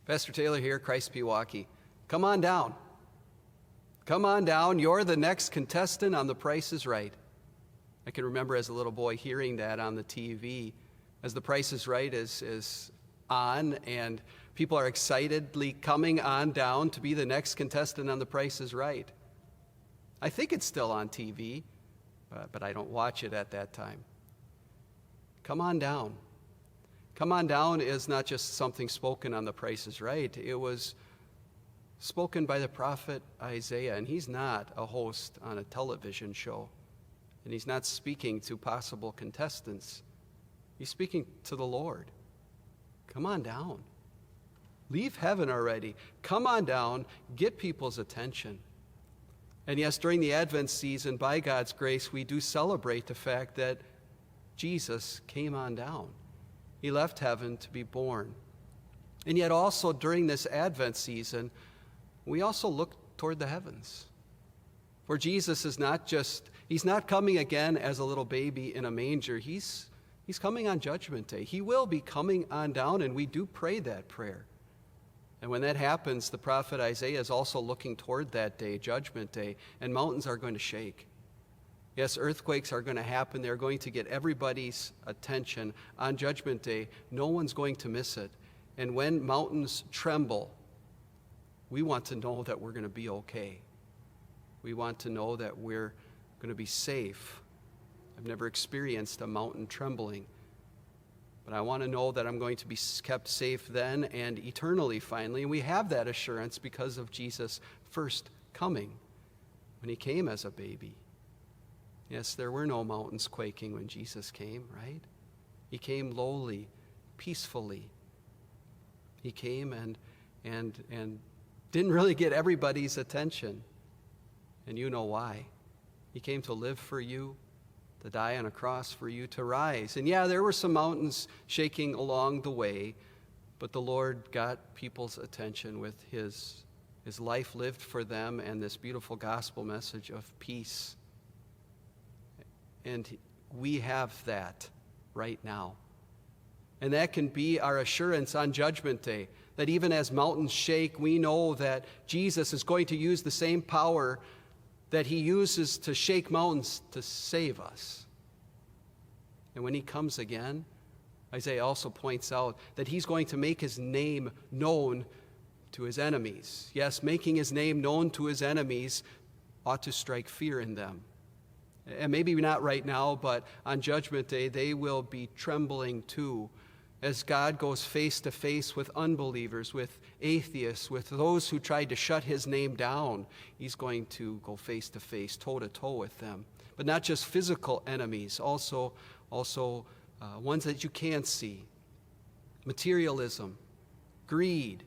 Pastor Taylor here, Christ Pewaukee. Come on down. Come on down. You're the next contestant on The Price is Right. I can remember as a little boy hearing that on the TV as The Price is Right is on, and people are excitedly coming on down to be the next contestant on The Price is Right. I think it's still on TV, but I don't watch it at that time. Come on down. Come on down is not just something spoken on The Price is Right. It was spoken by the prophet Isaiah, and he's not a host on a television show, and he's not speaking to possible contestants. He's speaking to the Lord. Come on down. Leave heaven already. Come on down. Get people's attention. And yes, during the Advent season, by God's grace, we do celebrate the fact that Jesus came on down. He left heaven to be born. And yet also during this Advent season, we also look toward the heavens. For Jesus is he's not coming again as a little baby in a manger. He's coming on Judgment Day. He will be coming on down, and we do pray that prayer. And when that happens, the prophet Isaiah is also looking toward that day, Judgment Day, and mountains are going to shake. Yes, earthquakes are going to happen. They're going to get everybody's attention on Judgment Day. No one's going to miss it. And when mountains tremble, we want to know that we're going to be okay. We want to know that we're going to be safe. I've never experienced a mountain trembling, but I want to know that I'm going to be kept safe then and eternally finally. And we have that assurance because of Jesus' first coming, when he came as a baby. Yes, there were no mountains quaking when Jesus came, right? He came lowly, peacefully. He came and didn't really get everybody's attention. And you know why. He came to live for you, to die on a cross for you, to rise. And yeah, there were some mountains shaking along the way, but the Lord got people's attention with his life lived for them and this beautiful gospel message of peace. And we have that right now. And that can be our assurance on Judgment Day, that even as mountains shake, we know that Jesus is going to use the same power that he uses to shake mountains to save us. And when he comes again, Isaiah also points out that he's going to make his name known to his enemies. Yes, making his name known to his enemies ought to strike fear in them. And maybe not right now, but on Judgment Day, they will be trembling too, as God goes face to face with unbelievers, with atheists, with those who tried to shut his name down. He's going to go face to face, toe to toe with them. But not just physical enemies, also ones that you can't see. Materialism, greed,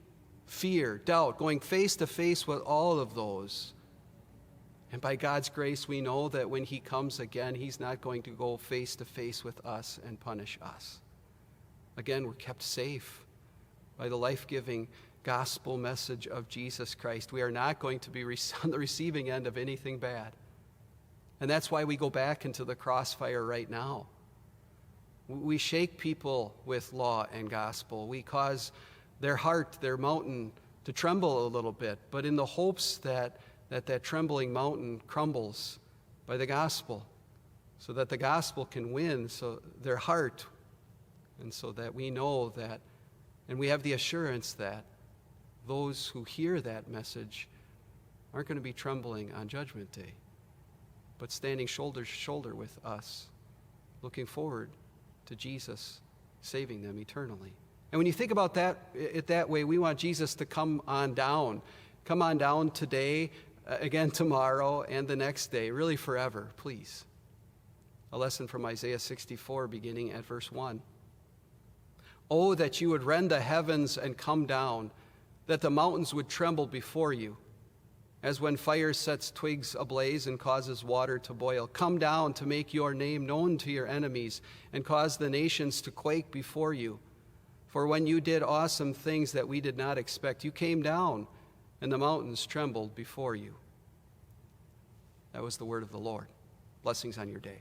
fear, doubt, going face to face with all of those. And by God's grace, we know that when he comes again, he's not going to go face to face with us and punish us. Again, we're kept safe by the life-giving gospel message of Jesus Christ. We are not going to be on the receiving end of anything bad. And that's why we go back into the crossfire right now. We shake people with law and gospel. We cause their heart, their mountain, to tremble a little bit, but in the hopes that trembling mountain crumbles by the gospel, so that the gospel can win, so their heart, and so that we know that, and we have the assurance that those who hear that message aren't going to be trembling on Judgment Day, but standing shoulder to shoulder with us, looking forward to Jesus saving them eternally. And when you think about it that way, we want Jesus to come on down today, again tomorrow, and the next day, really forever, please. A lesson from Isaiah 64, beginning at verse 1. Oh, that you would rend the heavens and come down, that the mountains would tremble before you, as when fire sets twigs ablaze and causes water to boil. Come down to make your name known to your enemies and cause the nations to quake before you. For when you did awesome things that we did not expect, you came down, and the mountains trembled before you. That was the word of the Lord. Blessings on your day.